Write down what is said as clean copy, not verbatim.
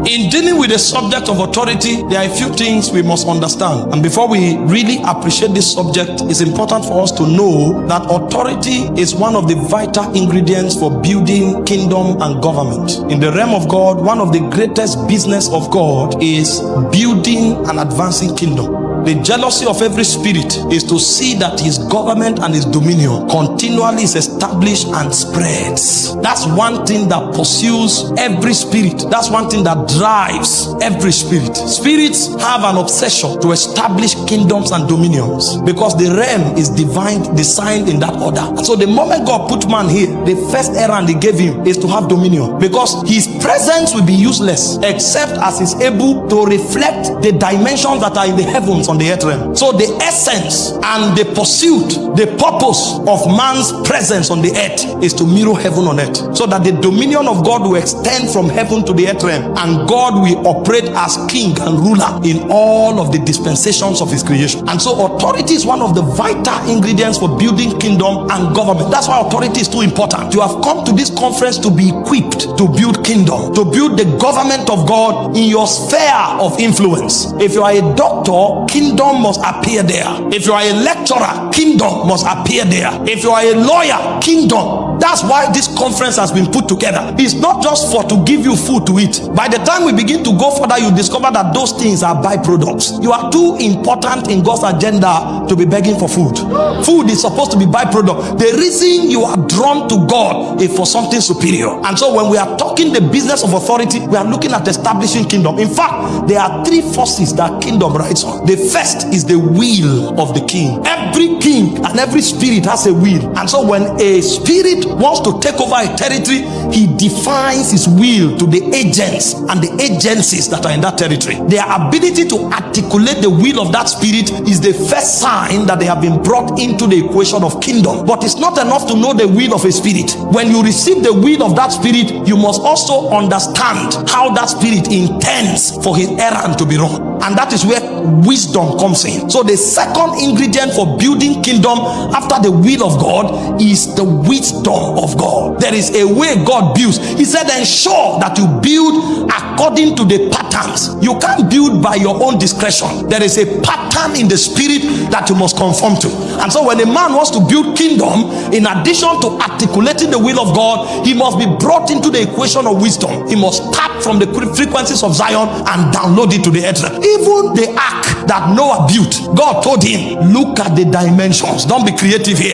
In dealing with the subject of authority, there are a few things we must understand. And before we really appreciate this subject, it's important for us to know that authority is one of the vital ingredients for building kingdom and government. In the realm of God, one of the greatest business of God is building and advancing kingdom. The jealousy of every spirit is to see that his government and his dominion continually is established and spreads. That's one thing that pursues every spirit. That's one thing that drives every spirit. Spirits have an obsession to establish kingdoms and dominions because the realm is divine, designed in that order. And so the moment God put man here, the first errand he gave him is to have dominion, because his presence will be useless except as he's able to reflect the dimensions that are in the heavens on the earth realm. So the essence and the pursuit, the purpose of man's presence on the earth is to mirror heaven on earth, so that the dominion of God will extend from heaven to the earth realm, and God will operate as king and ruler in all of the dispensations of his creation. And so authority is one of the vital ingredients for building kingdom and government. That's why authority is too important. You have come to this conference to be equipped to build kingdom, to build the government of God in your sphere of influence. If you are a doctor, kingdom must appear there. If you are a lecturer, kingdom must appear there. If you are a lawyer, kingdom. That's why this conference has been put together. It's not just for to give you food to eat. By the time we begin to go further, you discover that those things are byproducts. You are too important in God's agenda to be begging for food. Food is supposed to be byproduct. The reason you are drawn to God is for something superior. And so when we are talking the business of authority, we are looking at establishing kingdom. In fact, there are three forces that kingdom rides on. The first is the will of the king. Every king and every spirit has a will. And so when a spirit wants to take over a territory, he defines his will to the agents and the agencies that are in that territory. Their ability to articulate the will of that spirit is the first sign that they have been brought into the equation of kingdom. But it's not enough to know the will of a spirit. When you receive the will of that spirit, you must also understand how that spirit intends for his errand to be run. And that is where wisdom comes in. So the second ingredient for building kingdom after the will of God is the wisdom of God. There is a way God builds. He said, ensure that you build according to the patterns. You can't build by your own discretion. There is a pattern in the spirit that you must conform to. And so when a man wants to build kingdom, in addition to articulating the will of God, he must be brought into the equation of wisdom. He must start from the frequencies of Zion and download it to the earth. Even the ark that Noah built, God told him, look at the dimensions. Don't be creative here.